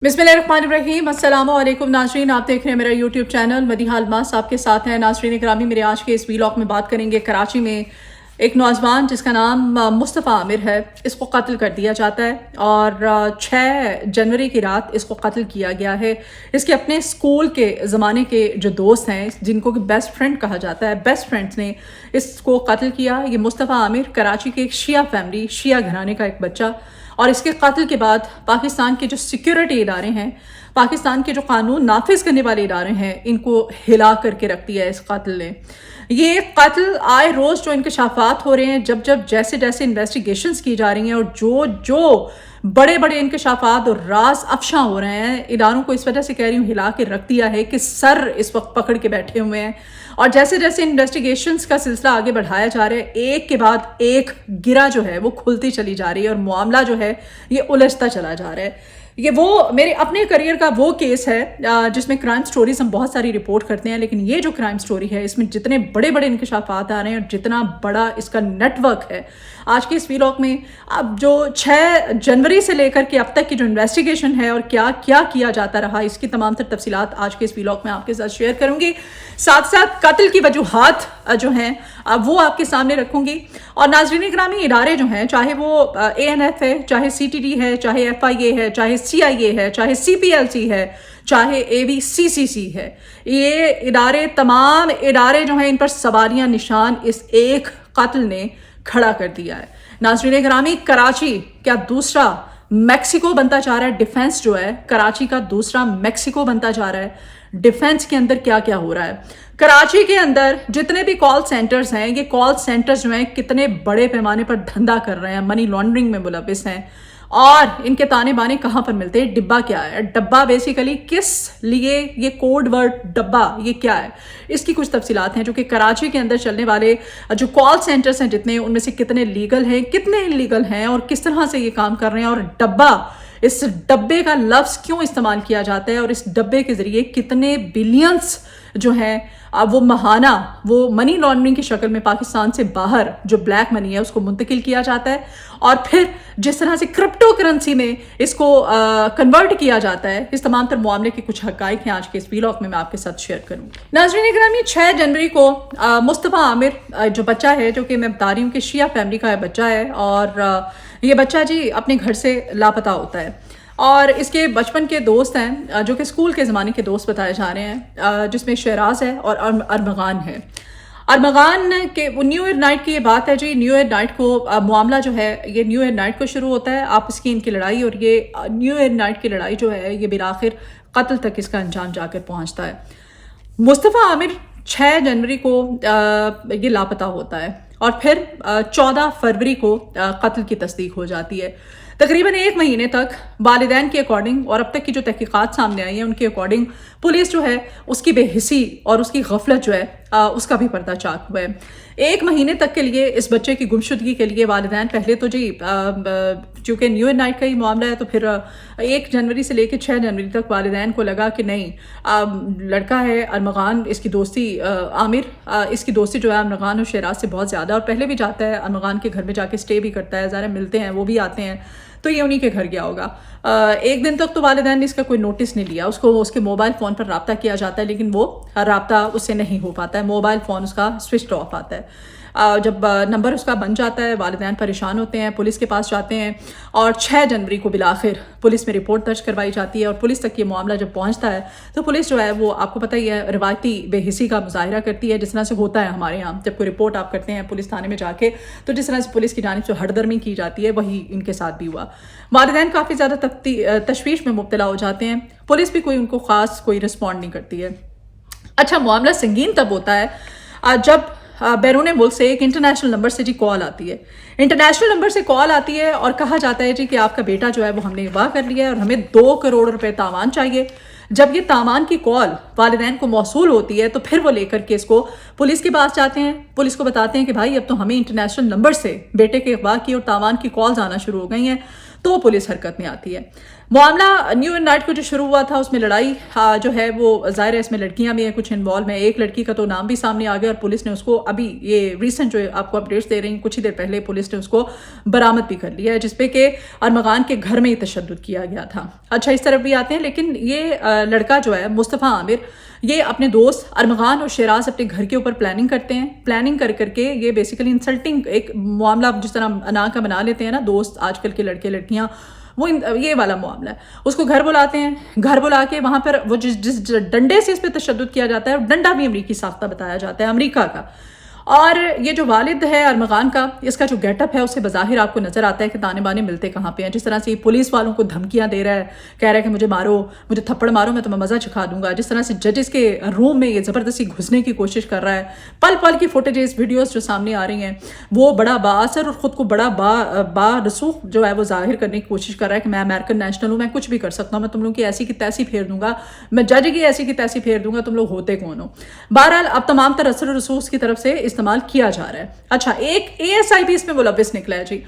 बिस्मिल्लाहिर्रहमानिर्रहीम। अस्सलाम वालेकुम नाज़रीन, आप देख रहे हैं मेरा यूट्यूब चैनल मदीहा अलमास आपके साथ हैं। नाज़रीन इकरामी, मेरे आज के इस व्लॉग में बात करेंगे कराची में एक नौजवान जिसका नाम मुस्तफ़ा आमिर है। इसको कत्ल कर दिया जाता है और 6 जनवरी की रात इसको कत्ल किया गया है। इसके अपने स्कूल के ज़माने के जो दोस्त हैं, जिनको कि बेस्ट फ्रेंड कहा जाता है, बेस्ट फ्रेंड्स ने इसको कत्ल किया। ये मुस्तफ़ा आमिर कराची के एक शिया फैमिली, शिया घराने का एक बच्चा, और इसके कत्ल के बाद पाकिस्तान के जो सिक्योरिटी इदारे हैं, पाकिस्तान के जो कानून नाफिज करने वाले इदारे हैं, इनको हिला करके रख दिया है इस कत्ल ने। ये कत्ल आए रोज़ जो इंकशाफात हो रहे हैं, जब जैसे जैसे इन्वेस्टिगेशंस की जा रही हैं और जो बड़े बड़े इंकशाफात और राज अफशा हो रहे हैं, इदारों को इस वजह से कह रही हूँ हिला के रख दिया है कि सर इस वक्त पकड़ के बैठे हुए हैं। और जैसे जैसे इन्वेस्टिगेशंस का सिलसिला आगे बढ़ाया जा रहा है, एक के बाद एक गिरा जो है वो खुलती चली जा रही है और मामला जो है ये उलझता चला जा रहा है। ये वो मेरे अपने करियर का वो केस है जिसमें क्राइम स्टोरीज हम बहुत सारी रिपोर्ट करते हैं, लेकिन ये जो क्राइम स्टोरी है इसमें जितने बड़े बड़े इंकशाफात आ रहे हैं और जितना बड़ा इसका नेटवर्क है, आज के इस व्लॉग में अब जो 6 जनवरी से लेकर के अब तक की जो इन्वेस्टिगेशन है और क्या क्या किया जाता रहा, इसकी तमाम तर तफसीलात आज के इस व्लॉग में आपके साथ शेयर करूंगी। साथ साथ कत्ल की वजूहात जो हैं वो आपके सामने रखूंगी। और नाज़रीन ग्रामी, इदारे जो हैं, चाहे वो ANF है, चाहे CTD है, चाहे FIA है, चाहे CIA है, चाहे CPLC है, चाहे AVCCC है, ये इदारे, तमाम इदारे जो हैं, इन पर सवालिया निशान इस एक कत्ल ने खड़ा कर दिया है। नाज़रीन ग्रामी, कराची क्या दूसरा मैक्सिको बनता जा रहा है। डिफेंस जो है कराची का दूसरा मैक्सिको बनता जा रहा है। डिफेंस के अंदर क्या क्या हो रहा है, कराची के अंदर जितने भी कॉल सेंटर्स हैं, ये कॉल सेंटर्स जो हैं कितने बड़े पैमाने पर धंधा कर रहे हैं, मनी लॉन्ड्रिंग में मुलविस हैं। और इनके ताने बाने कहाँ पर मिलते हैं, डिब्बा क्या है, डब्बा बेसिकली किस लिए, ये कोड वर्ड डब्बा ये क्या है, इसकी कुछ तफसीलात हैं जो कि कराची के अंदर चलने वाले जो कॉल सेंटर्स हैं जितने, उनमें से कितने लीगल हैं, कितने इलीगल हैं और किस तरह से ये काम कर रहे हैं। और डब्बा, इस डब्बे का लफ्ज़ क्यों इस्तेमाल किया जाता है और इस डब्बे के ज़रिए कितने बिलियंस जो हैं वो महाना, वो मनी लॉन्ड्रिंग की शक्ल में पाकिस्तान से बाहर जो ब्लैक मनी है उसको मुंतकिल किया जाता है और फिर जिस तरह से क्रिप्टो करेंसी में इसको कन्वर्ट किया जाता है, इस तमाम तर मामले के कुछ हक़ाइक़ हैं आज के इस व्लॉग में मैं आपके साथ शेयर करूँगी। नाज़रीन ग्रामी, 6 जनवरी को मुस्तफ़ा आमिर जो बच्चा है, जो कि मैं बता रही हूँ कि शिया फैमिली का बच्चा है, और ये बच्चा जी अपने घर से लापता होता है। और इसके बचपन के दोस्त हैं जो कि स्कूल के ज़माने के दोस्त बताए जा रहे हैं, जिसमें शहराज है और अरमगान है। अरमगान के न्यू ईयर नाइट की ये बात है जी। न्यू ईयर नाइट को मामला जो है ये न्यू ईयर नाइट को शुरू होता है, आपस की इनकी लड़ाई, और ये न्यू ईयर नाइट की लड़ाई जो है ये बिलाखिर कत्ल तक इसका अंजाम जाकर पहुंचता है। मुस्तफ़ा आमिर 6 जनवरी को ये लापता होता है और फिर 14 फरवरी को कत्ल की तस्दीक हो जाती है। तकरीबन 1 महीने तक वालिदैन के अकॉर्डिंग और अब तक की जो तहकीकात सामने आई हैं उनके अकॉर्डिंग पुलिस जो है उसकी बेहिसी और उसकी गफलत जो है उसका भी पर्दाचाक हुआ है। 1 महीने तक के लिए इस बच्चे की गुमशुदगी के लिए वालिदैन पहले तो जी चूँकि न्यू ईयर नाइट का ही मामला है, तो फिर 1 जनवरी से लेकर 6 जनवरी तक वालिदैन को लगा कि नहीं, लड़का है अरमगान, इसकी दोस्ती आमिर, इसकी दोस्ती जो है अरमगान और शहराज से बहुत ज़्यादा, और पहले भी जाता है अरमगान के घर में जाके स्टे भी करता है, ज़रा मिलते हैं, वो भी आते हैं, तो ये उन्हीं के घर गया होगा। 1 दिन तक तो वालिदैन ने इसका कोई नोटिस नहीं लिया, उसको उसके मोबाइल फ़ोन पर रब्ता किया जाता है, लेकिन वो रब्ता उससे नहीं हो पाता है, मोबाइल फ़ोन उसका स्विच ऑफ आता है। जब नंबर उसका बन जाता है, वालिदैन परेशान होते हैं, पुलिस के पास जाते हैं और 6 जनवरी को बिलाखिर पुलिस में रिपोर्ट दर्ज करवाई जाती है। और पुलिस तक ये मामला जब पहुंचता है तो पुलिस जो है वो, आपको पता ही है, रिवायती बेहिसी का मुजाहिरा करती है, जिस तरह से होता है हमारे यहाँ जब कोई रिपोर्ट आप करते हैं पुलिस थाने में जाके, तो जिस तरह से पुलिस की जानिब से हरदर्मी की जाती है, वही इनके साथ भी हुआ। वालिदैन काफ़ी ज़्यादा तशवीश में मुब्तला हो जाते हैं, पुलिस भी कोई उनको ख़ास कोई रिस्पॉन्ड नहीं करती है। अच्छा, मामला संगीन तब होता है जब बैरून मुल्क से एक इंटरनेशनल नंबर से जी कॉल आती है। इंटरनेशनल नंबर से कॉल आती है और कहा जाता है जी कि आपका बेटा जो है वो हमने अगवा कर लिया है और हमें 2 करोड़ रुपए तावान चाहिए। जब ये तावान की कॉल वालिदैन को मौसूल होती है तो फिर वो लेकर के इसको पुलिस के पास जाते हैं, पुलिस को बताते हैं कि भाई अब तो हमें इंटरनेशनल नंबर से बेटे के अगवा की और तावान की कॉल्स आना शुरू हो गई हैं, तो पुलिस हरकत में आती है। मामला न्यू ईयर नाइट को जो शुरू हुआ था उसमें लड़ाई जो है वो ज़ाहिर है इसमें लड़कियां भी हैं कुछ इन्वॉल्व हैं। एक लड़की का तो नाम भी सामने आ गया और पुलिस ने उसको अभी ये रिसेंट जो आपको अपडेट्स दे रही हैं कुछ ही देर पहले पुलिस ने उसको बरामद भी कर लिया है, जिसपे कि अरमगान के घर में ही तशद्दुद किया गया था। अच्छा, इस तरफ भी आते हैं, लेकिन ये लड़का जो है मुस्तफ़ा आमिर, ये अपने दोस्त अरमगान और शेराज अपने घर के ऊपर प्लानिंग करते हैं। प्लानिंग कर करके ये बेसिकली इंसल्टिंग एक मामला जिस तरह अना का बना लेते हैं ना दोस्त आजकल के लड़के लड़कियां, वो ये वाला मामला है। उसको घर बुलाते हैं, घर बुला के वहाँ पर वो जिस डंडे से इस पर तशद्दुद किया जाता है, डंडा भी अमरीकी साख्ता बताया जाता है, अमरीका का। और ये जो वालिद है अरमगान का, इसका जो गेटअप है उससे बज़ाहिर आपको नज़र आता है कि ताने बाने मिलते कहाँ पे हैं। जिस तरह से पुलिस वालों को धमकियाँ दे रहा है, कह रहा है कि मुझे मारो, मुझे थप्पड़ मारो, मैं तुम्हें मज़ा चखा दूंगा। जिस तरह से जजेस के रूम में ये ज़बरदस्ती घुसने की कोशिश कर रहा है। पल पल की फुटेजेस वीडियोस जो सामने आ रही हैं, वो बड़ा बाअसर और ख़ुद को बड़ा बारसूख जो है वो जाहिर करने की कोशिश कर रहा है कि मैं अमेरिकन नेशनल हूँ, मैं कुछ भी कर सकता हूँ, मैं तुम लोग की ऐसी की तैसी फेर दूंगा, मैं जज की ऐसी की तैसी फेर दूंगा, तुम लोग होते कौन हो। बहरहाल अब तमाम तरह असर रसूख की तरफ से इस्तेमाल किया जा रहा है। अच्छा, एक ASIP इसमें मुलव्विस निकला है जी।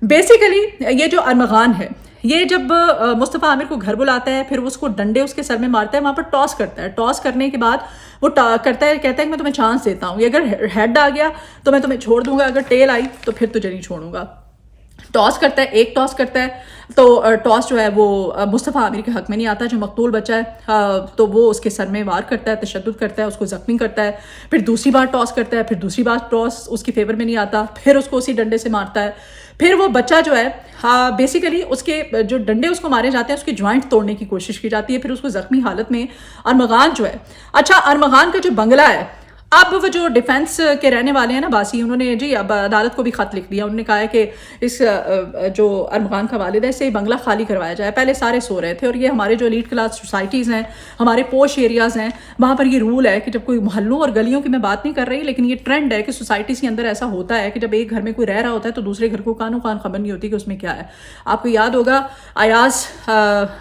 बेसिकली ये जो अरमगान है, ये जब मुस्तफ़ा आमिर को घर बुलाता है, फिर उसको डंडे उसके सर में मारता है, वहाँ पर टॉस करता है। टॉस करने के बाद वो करता है, कहता है कि मैं तुम्हें चांस देता हूँ, अगर हेड आ गया तो मैं तुम्हें छोड़ दूंगा, अगर टेल आई तो फिर तुझे नहीं छोड़ूंगा। टॉस करता है, एक टॉस करता है तो टॉस जो है वो मुस्तफ़ा आमिर के हक में नहीं आता। जो मकतूल बच्चा है तो वो उसके सर में वार करता है, तशद्दुद करता है, उसको ज़ख्मी करता है। फिर दूसरी बार टॉस करता है, फिर दूसरी बार टॉस उसकी फेवर में नहीं आता, फिर उसको उसी डंडे से मारता है। फिर वो बच्चा जो है बेसिकली उसके जो डंडे उसको मारे जाते हैं उसकी जॉइंट तोड़ने की कोशिश की जाती है। फिर उसको ज़ख्मी हालत में अरमगान जो है, अच्छा अरमगान का जो बंगला है, अब वो जो डिफेंस के रहने वाले हैं ना बासी, उन्होंने जी अब अदालत को भी खत लिख दिया। उन्होंने कहा है कि इस जो अरमगान का वालिद है इससे बंगला खाली करवाया जाए। पहले सारे सो रहे थे और ये हमारे जो एलीट क्लास सोसाइटीज़ हैं, हमारे पोश एरियाज़ हैं, वहाँ पर ये रूल है कि जब कोई मोहल्लों और गलियों की मैं बात नहीं कर रही, लेकिन ये ट्रेंड है कि सोसाइटीज़ के अंदर ऐसा होता है कि जब एक घर में कोई रह रहा होता है तो दूसरे घर को कानो कान खबर नहीं होती कि उसमें क्या है। आपको याद होगा अयाज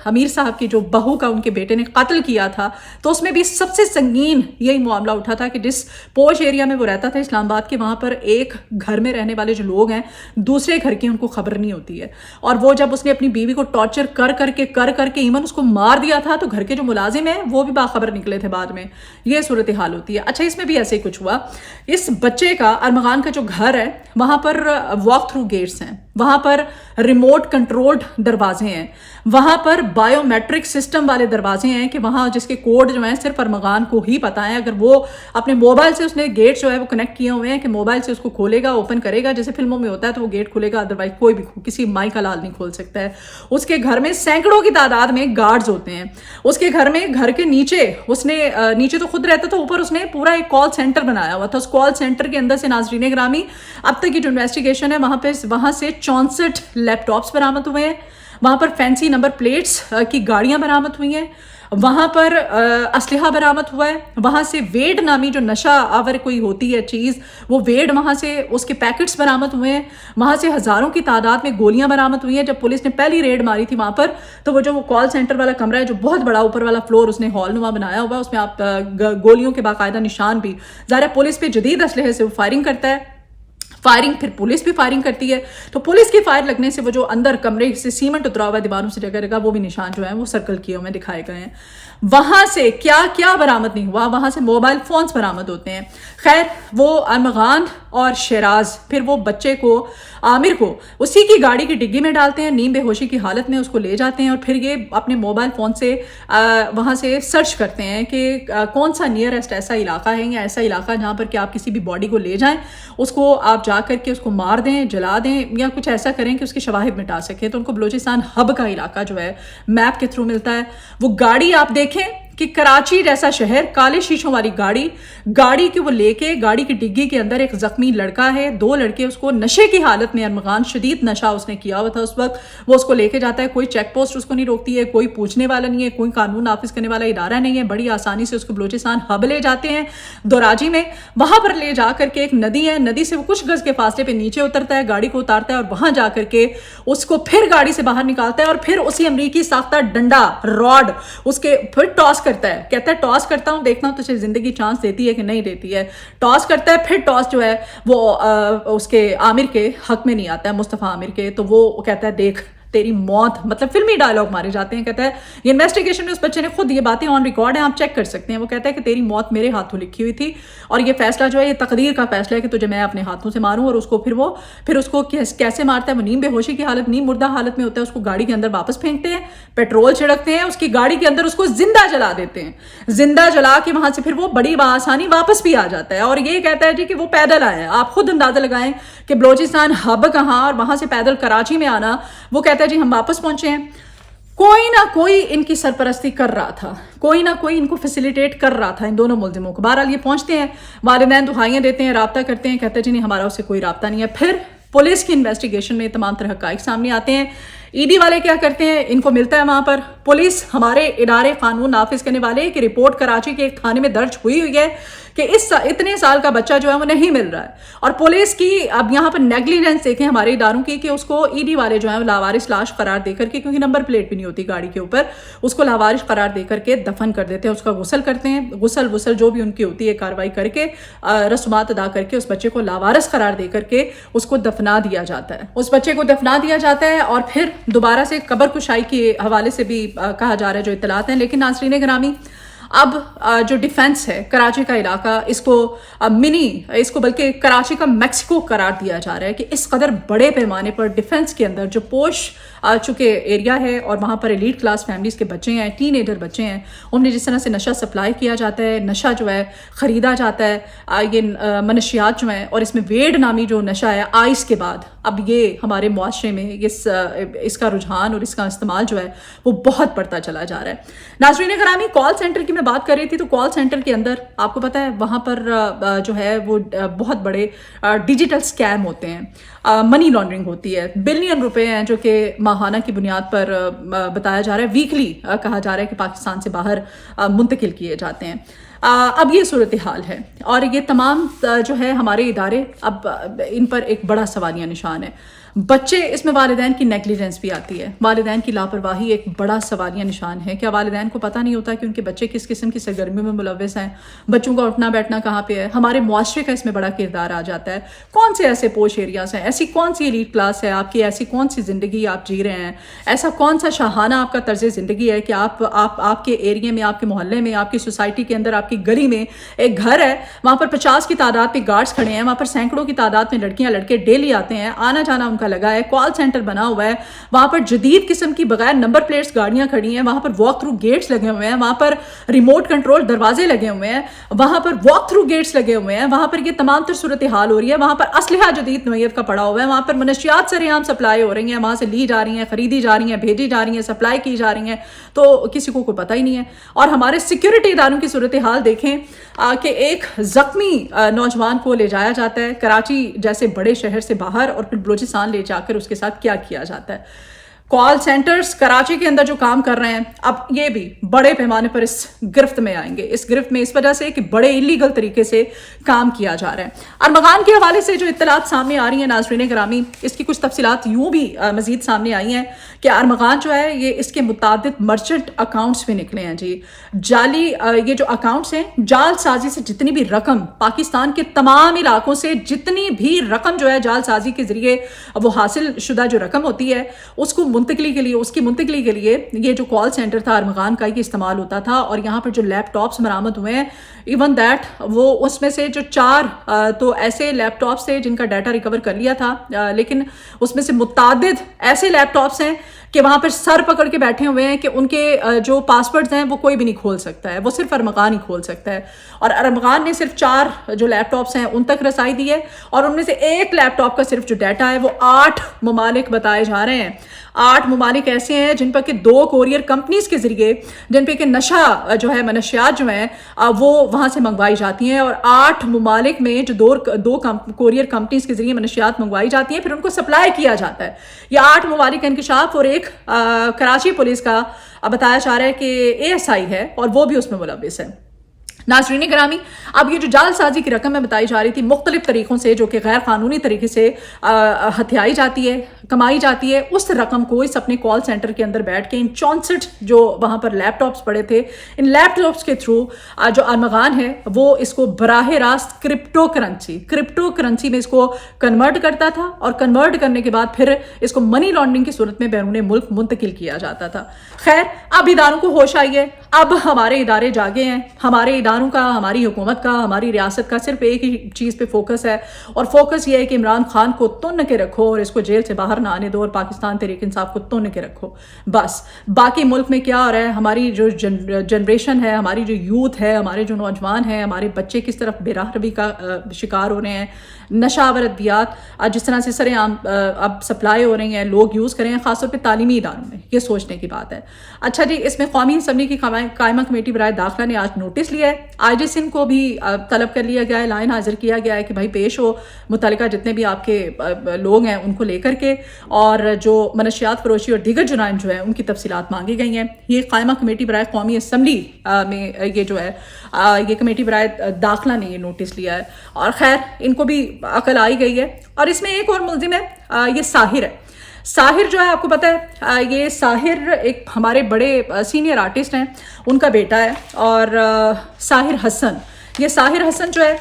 अमीर साहब की जो बहू का उनके बेटे ने कत्ल किया था, तो उसमें भी सबसे संगीन यही मामला उठा था कि जिस पोश एरिया में वो रहता था इस्लामाबाद के, वहाँ पर एक घर में रहने वाले जो लोग हैं दूसरे घर की उनको खबर नहीं होती है। और वो जब उसने अपनी बीवी को टॉर्चर कर करके इवन उसको मार दिया था, तो घर के जो मुलाजिम हैं वो भी बाखबर निकले थे बाद में। ये सूरत हाल होती है। अच्छा, इसमें भी ऐसे ही कुछ हुआ। इस बच्चे का अरमगान का जो घर है वहाँ पर वॉक थ्रू गेट्स हैं, वहाँ पर रिमोट कंट्रोल्ड दरवाजे हैं, वहाँ पर बायोमेट्रिक सिस्टम वाले दरवाजे हैं कि वहाँ जिसके कोड जो हैं सिर्फ अरमगान को ही पता है। अगर वो अपने मोबाइल से उसने गेट जो है वो कनेक्ट किए हुए हैं कि मोबाइल से उसको खोलेगा, ओपन करेगा, जैसे फिल्मों में होता है तो वो गेट खुलेगा, अदरवाइज कोई भी किसी माई का लाल नहीं खोल सकता है। उसके घर में सैकड़ों की तादाद में गार्ड्स होते हैं। उसके घर में घर के नीचे उसने नीचे तो खुद रहता था, ऊपर उसने पूरा एक कॉल सेंटर बनाया हुआ था। उस कॉल सेंटर के अंदर से नाज़रीन ग्रामी अब तक की जो इन्वेस्टिगेशन है वहाँ से 64 लैपटॉप्स बरामद हुए हैं, वहाँ पर फैंसी नंबर प्लेट्स की गाड़ियाँ बरामद हुई हैं, वहाँ पर असलहा बरामद हुआ है, वहाँ से वेड नामी जो नशा आवर कोई होती है चीज़, वो वेड वहाँ से उसके पैकेट्स बरामद हुए हैं, वहाँ से हज़ारों की तादाद में गोलियाँ बरामद हुई हैं। जब पुलिस ने पहली रेड मारी थी वहाँ पर, तो वो कॉल सेंटर वाला कमरा है जो बहुत बड़ा ऊपर वाला फ्लोर उसने हॉल नुमा बनाया हुआ है, उसमें आप गोलियों के बाकायदा निशान भी, ज़ाहिर पुलिस पे जदीद असलहे से वो फायरिंग करता है। फायरिंग फिर पुलिस भी फायरिंग करती है, तो पुलिस की फायर लगने से वो जो अंदर कमरे से सीमेंट उतरा हुआ है दीवारों से जगह वो भी निशान जो है वो सर्कल किए हुए दिखाए गए हैं। वहां से क्या क्या बरामद नहीं हुआ, वहां से मोबाइल फोन्स बरामद होते हैं। खैर, वो अरमगान और शेराज फिर वो बच्चे को आमिर को उसी की गाड़ी की डिग्गी में डालते हैं, नीम बेहोशी की हालत में उसको ले जाते हैं और फिर ये अपने मोबाइल फ़ोन से वहाँ से सर्च करते हैं कि कौन सा नियरेस्ट ऐसा इलाका है या ऐसा इलाका जहाँ पर कि आप किसी भी बॉडी को ले जाएं, उसको आप जा करके उसको मार दें, जला दें या कुछ ऐसा करें कि उसके शवाहिद मिटा सकें। तो उनको बलूचिस्तान हब का इलाका जो है मैप के थ्रू मिलता है। वो गाड़ी आप देखें कि कराची जैसा शहर, काले शीशों वाली गाड़ी की वो लेके गाड़ी की डिग्गी के अंदर एक जख्मी लड़का है, 2 लड़के उसको नशे की हालत में, अरमगान शदीद नशा उसने किया हुआ था उस वक्त, वो उसको लेके जाता है। कोई चेक पोस्ट उसको नहीं रोकती है, कोई पूछने वाला नहीं है, कोई कानून नाफिज करने वाला इदारा नहीं है, बड़ी आसानी से उसको बलूचिस्तान हब ले जाते हैं दोराजी में। वहां पर ले जा करके एक नदी है, नदी से वो कुछ गज के फासले पे नीचे उतरता है, गाड़ी को उतारता है और वहां जा करके उसको फिर गाड़ी से बाहर निकालता है और फिर उसी अमरीकी साख्ता डंडा रॉड उसके फिर टॉस करता है। कहता है टॉस करता हूं, देखता हूं तुझे जिंदगी चांस देती है कि नहीं देती है। टॉस करता है, फिर टॉस जो है वो उसके आमिर के हक में नहीं आता है, मुस्तफ़ा आमिर के। तो वो कहता है देख تیری موت, مطلب فلمی ڈائلاگ مارے جاتے ہیں. کہتا ہے یہ انویسٹیگیشن میں اس بچے نے خود یہ باتیں آن ریکارڈ ہیں, آپ چیک کر سکتے ہیں. وہ کہتا ہے کہ تیری موت میرے ہاتھوں لکھی ہوئی تھی, اور یہ فیصلہ جو ہے یہ تقدیر کا فیصلہ ہے کہ تجھے میں اپنے ہاتھوں سے ماروں. اور اس کو پھر اس کو کیسے مارتا ہے, وہ نیم بے ہوشی کی حالت, نیم مردہ حالت میں ہوتا ہے, اس کو گاڑی کے اندر واپس پھینکتے ہیں, پیٹرول چھڑکتے ہیں اس کی گاڑی کے اندر, اس کو زندہ جلا دیتے ہیں. زندہ جلا کے وہاں سے پھر وہ بڑی بآسانی واپس بھی آ جاتا ہے, اور یہ کہتا ہے جی کہ وہ پیدل آیا ہے. آپ خود اندازہ لگائیں کہ بلوچستان ہب کہاں, اور وہاں سے پیدل کراچی میں آنا. وہ کہتا ہے جی ہم واپس پہنچے ہیں. کوئی نہ کوئی ان کی سرپرستی کر رہا تھا, کوئی نہ کوئی ان کو فیسیلیٹیٹ کر رہا تھا ان دونوں ملزموں کو. بہرحال یہ پہنچتے ہیں, والدین دہائیاں دیتے ہیں, رابطہ کرتے ہیں, کہتے ہیں جی نہیں ہمارا اس سے کوئی رابطہ نہیں ہے. پھر پولیس کی انویسٹیگیشن میں تمام طرح حقائق سامنے آتے ہیں. ای ڈی والے کیا کرتے ہیں, ان کو ملتا ہے وہاں پر پولیس, ہمارے ادارے قانون نافذ کرنے والے, کی رپورٹ کراچی کے ایک تھانے میں درج ہوئی ہے کہ اتنے سال کا بچہ جو ہے وہ نہیں مل رہا ہے. اور پولیس کی اب یہاں پر نیگلیجنس دیکھیں ہمارے اداروں کی, کہ اس کو ای ڈی والے جو ہیں لاوارث لاش قرار دے کر کے, کیونکہ نمبر پلیٹ بھی نہیں ہوتی گاڑی کے اوپر, اس کو لاوارث قرار دے کر کے دفن کر دیتے ہیں. اس کا غسل کرتے ہیں, غسل جو بھی ان کی ہوتی ہے کارروائی کر کے, رسومات ادا کر کے اس بچے کو لاوارث قرار دے کر کے اس کو دفنا دیا جاتا ہے. اس بچے کو دفنا دیا جاتا ہے, اور پھر دوبارہ سے قبر کشائی کے حوالے سے بھی کہا جا رہا ہے جو اطلاعات ہیں. لیکن ناظرین گرامی, اب جو ڈیفنس ہے کراچی کا علاقہ, اس کو بلکہ کراچی کا میکسیکو قرار دیا جا رہا ہے, کہ اس قدر بڑے پیمانے پر ڈیفنس کے اندر جو پوش چکے ایریا ہے, اور وہاں پر ایلیٹ کلاس فیملیز کے بچے ہیں, ٹین ایجر بچے ہیں, انہیں جس طرح سے نشہ سپلائی کیا جاتا ہے, نشہ جو ہے خریدا جاتا ہے, یہ منشیات جو ہیں, اور اس میں ویڈ نامی جو نشہ ہے آئس کے بعد, اب یہ ہمارے معاشرے میں اس کا رجحان اور اس کا استعمال جو ہے وہ بہت بڑھتا چلا جا رہا ہے. ناظرین گرامی, کال سینٹر کی میں بات کر رہی تھی, تو کال سینٹر کے اندر آپ کو پتہ ہے وہاں پر جو ہے وہ بہت بڑے ڈیجیٹل سکیم ہوتے ہیں, منی لانڈرنگ ہوتی ہے, بلین روپے ہیں جو کہ ماہانہ کی بنیاد پر بتایا جا رہا ہے, ویکلی کہا جا رہا ہے کہ پاکستان سے باہر منتقل کیے جاتے ہیں. اب یہ صورتحال ہے, اور یہ تمام جو ہے ہمارے ادارے, اب ان پر ایک بڑا سوالیہ نشان ہے. بچے, اس میں والدین کی نیگلیجنس بھی آتی ہے, والدین کی لاپرواہی ایک بڑا سوالیہ نشان ہے. کیا والدین کو پتہ نہیں ہوتا کہ ان کے بچے کس قسم کی سرگرمیوں میں ملوث ہیں, بچوں کا اٹھنا بیٹھنا کہاں پہ ہے. ہمارے معاشرے کا اس میں بڑا کردار آ جاتا ہے. کون سے ایسے پوش ایریاز ہیں, ایسی کون سی ایلیٹ کلاس ہے آپ کی, ایسی کون سی زندگی آپ جی رہے ہیں, ایسا کون سا شاہانہ آپ کا طرز زندگی ہے کہ آپ کے ایریے میں, آپ کے محلے میں, آپ کی سوسائٹی کے اندر, آپ کی گلی میں ایک گھر ہے, وہاں پر 50 کی تعداد پہ گارڈز کھڑے ہیں, وہاں پر سینکڑوں کی تعداد میں لڑکیاں لڑکے ڈیلی آتے ہیں, آنا جانا ان کا لگا ہے, کال سینٹر بنا ہوا ہے, وہاں پر جدید قسم کی بغیر نمبر پلیٹس گاڑیاں کھڑی ہیں, وہاں پر واک تھرو گیٹس لگے ہوئے ہیں, وہاں پر ریموٹ کنٹرول دروازے لگے ہوئے ہیں, وہاں پر واک تھرو گیٹس لگے ہوئے ہیں, وہاں پر یہ تمام تر صورتحال ہو رہی ہے, وہاں پر اسلحہ جدید نوعیت کا پڑا ہوا ہے, وہاں پر منشیات سرے عام سپلائی ہو رہی ہیں, وہاں سے لی جا رہی ہیں, خریدی جا رہی ہیں, بھیجی جا رہی ہیں, سپلائی کی جا رہی ہیں, تو کسی کو کوئی پتہ ہی نہیں ہے. اور ہمارے سیکیورٹی اداروں کی صورتحال دیکھیں کہ ایک زخمی نوجوان کو لے جایا جاتا ہے کراچی جیسے بڑے شہر سے باہر, اور پھر بلوچستان لے جا کر اس کے ساتھ کیا جاتا ہے. کال سینٹرز کراچی کے اندر جو کام کر رہے ہیں, اب یہ بھی بڑے پیمانے پر اس گرفت میں آئیں گے. اس گرفت میں اس وجہ سے کہ بڑے انلیگل طریقے سے کام کیا جا رہا ہے. ارمغان کے حوالے سے جو اطلاعات سامنے آ رہی ہیں ناظرین گرامی, اس کی کچھ تفصیلات یوں بھی مزید سامنے آئی ہیں کہ ارمغان جو ہے یہ اس کے متعدد مرچنٹ اکاؤنٹس بھی نکلے ہیں جی. جعلی یہ جو اکاؤنٹس ہیں, جال سازی سے جتنی بھی رقم پاکستان کے تمام علاقوں سے, جتنی بھی رقم جو ہے جال سازی کے ذریعے وہ حاصل شدہ جو رقم ہوتی ہے, اس کو منتقلی کے لیے یہ جو کال سینٹر تھا ارمغان کا, یہ استعمال ہوتا تھا. اور یہاں پر جو لیپ ٹاپس برآمد ہوئے ہیں, ایون دیٹ وہ اس میں سے جو 4 تو ایسے لیپ ٹاپس تھے جن کا ڈیٹا ریکور کر لیا تھا, لیکن اس میں سے متعدد ایسے لیپ ٹاپس ہیں کہ وہاں پر سر پکڑ کے بیٹھے ہوئے ہیں کہ ان کے جو پاسورڈز ہیں وہ کوئی بھی نہیں کھول سکتا ہے, وہ صرف ارمغان ہی کھول سکتا ہے. اور ارمغان نے صرف 4 جو لیپ ٹاپس ہیں ان تک رسائی دی ہے, اور ان میں سے ایک لیپ ٹاپ کا صرف جو ڈیٹا ہے وہ 8 ممالک بتائے جا رہے ہیں. 8 ممالک ایسے ہیں جن پر کہ 2 کوریئر کمپنیز کے ذریعے, جن پہ کہ نشہ جو ہے, منشیات جو ہیں وہ وہاں سے منگوائی جاتی ہیں. اور 8 ممالک میں جو 2 کوریئر کمپنیز کے ذریعے منشیات منگوائی جاتی ہیں, پھر ان کو سپلائی کیا جاتا ہے. یہ 8 ممالک کا انکشاف, اور ایک کراچی پولیس کا بتایا جا رہا ہے کہ ASI ہے, اور وہ بھی اس میں ملوث ہے. नाज़रीन ग्रामी, अब ये जो जालसाजी की रकम में बताई जा रही थी मुख्तलिफ तरीक़ों से, जो कि गैर कानूनी तरीके से हथियाई जाती है, कमाई जाती है, उस रकम को इस अपने कॉल सेंटर के अंदर बैठ के इन 64 जो वहाँ पर लैपटॉप्स पड़े थे, इन लैपटॉप्स के थ्रू जो अरमगान है वो इसको बराह रास्त क्रिप्टो करेंसी में इसको कन्वर्ट करता था, और कन्वर्ट करने के बाद फिर इसको मनी लॉन्ड्रिंग की सूरत में बैरून मुल्क मुंतकिल किया जाता था। खैर, अब इदारों को होश आई है, अब हमारे इदारे जागे हैं, हमारे इदारों का, हमारी हुकूमत का, हमारी रियासत का सिर्फ एक ही चीज़ पे फोकस है, और फोकस ये है कि इमरान खान को तुन के रखो और इसको जेल से बाहर ना आने दो, और पाकिस्तान तहरीक इंसाफ को तुन के रखो। बस बाकी मुल्क में क्या हो रहा है, हमारी जो जनरेशन है, हमारी जो यूथ है, हमारे जो नौजवान हैं, हमारे बच्चे किस तरफ बेराह रवी का शिकार हो रहे हैं, नशावर अद्वियात जिस तरह से सरेआम अब सप्लाई हो रही हैं, लोग यूज़ करें, ख़ासतौर पर तालीमी इदारों में, ये सोचने की बात है। अच्छा जी, इसमें कौमी असम्बली की कायमा कमेटी बराए दाखिला ने आज नोटिस लिया है, IJ सिंह को भी तलब कर लिया गया है, लाइन हाजिर किया गया है कि भाई पेश हो, मुतल्लिका जितने भी आपके लोग हैं उनको लेकर के, और जो मनशियात फरोशी और दीगर जुराइम जो है उनकी तफसीलात मांगी गई हैं। ये कायमा कमेटी बराए कौमी असम्बली में ये जो है ये कमेटी बराए दाखिला ने ये नोटिस लिया है, और खैर इनको भी अकल आई गई है। और इसमें एक और मुल्जिम है, ये साहिर है। साहिर जो है, आपको पता है ये साहिर एक हमारे बड़े सीनियर आर्टिस्ट हैं, उनका बेटा है, और साहिर हसन, ये साहिर हसन जो है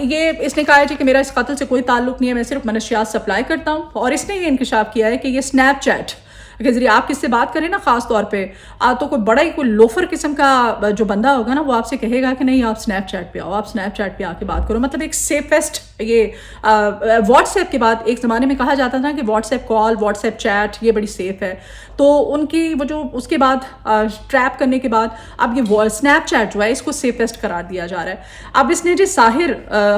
ये इसने कहा है जी कि मेरा इस कत्ल से कोई ताल्लुक नहीं है, मैं सिर्फ मनशियात सप्लाई करता हूँ। और इसने ये इंकशाफ किया है कि ये स्नैपचैट के जरिए आप किससे बात करें ना, ख़ास तौर पे तो कोई बड़ा ही कोई लोफर किस्म का जो बंदा होगा ना, वो आपसे कहेगा कि नहीं आप स्नैपचैट पे आओ, आप स्नैपचैट पे आके बात करो। मतलब एक सेफेस्ट, ये व्हाट्सएप के बाद एक ज़माने में कहा जाता था कि व्हाट्सएप कॉल, व्हाट्सएप चैट ये बड़ी सेफ़ है, तो उनकी वो जो उसके बाद ट्रैप करने के बाद अब ये स्नैपचैट जो है इसको सेफेस्ट करार दिया जा रहा है। अब इसने जो साहिर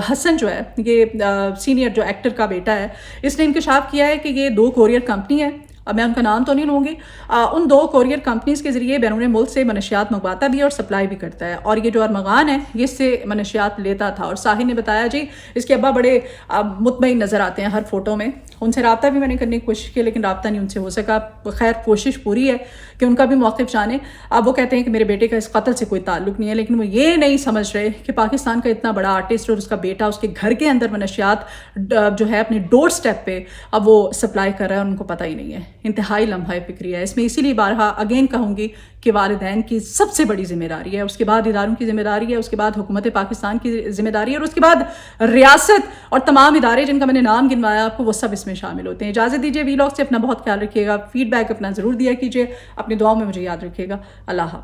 हसन जो है, ये सीनियर जो एक्टर का बेटा है, इसने इंकशाफ किया है कि ये 2 कोरियर कंपनी है, अब मैं उनका नाम तो नहीं लूँगी, उन 2 कोरियर कंपनीज़ के ज़रिए बैरून मुल्क से मनशियात मंगवाता भी है और सप्लाई भी करता है। और ये जो अरमगान है ये इससे मनशियात लेता था। और साहिर ने बताया जी इसके अब्बा बड़े मुतमईन नज़र आते हैं हर फोटो में, उनसे रब्ता भी मैंने करने की कोशिश की लेकिन रब्ता नहीं उनसे हो सका। खैर कोशिश पूरी है कि उनका भी मौक़िफ़ जाने। अब वो कहते हैं कि मेरे बेटे का इस कत्ल से कोई ताल्लुक नहीं है, लेकिन वो ये नहीं समझ रहे कि पाकिस्तान का इतना बड़ा आर्टिस्ट और उसका बेटा उसके घर के अंदर मनशियात जो है अपने डोर स्टेप पे अब वो सप्लाई कर रहा है, उनको पता ही नहीं है। इंतहाई लम्हा फिक्री है इसमें। इसीलिए बारहा अगेन कहूँगी कि वालिदैन की सबसे बड़ी जिम्मेदारी है, उसके बाद इदारों की जिम्मेदारी है, उसके बाद हुकूमत पाकिस्तान की जिम्मेदारी है, और उसके बाद रियासत और तमाम इदारे जिनका मैंने नाम गिनवाया आपको, वो सब इसमें शामिल होते हैं। इजाज़त दीजिए, वीलॉग से अपना बहुत ख्याल रखिएगा, फीडबैक अपना ज़रूर दिया कीजिए, अपनी दुआओं में मुझे याद रखिएगा। अल्लाह।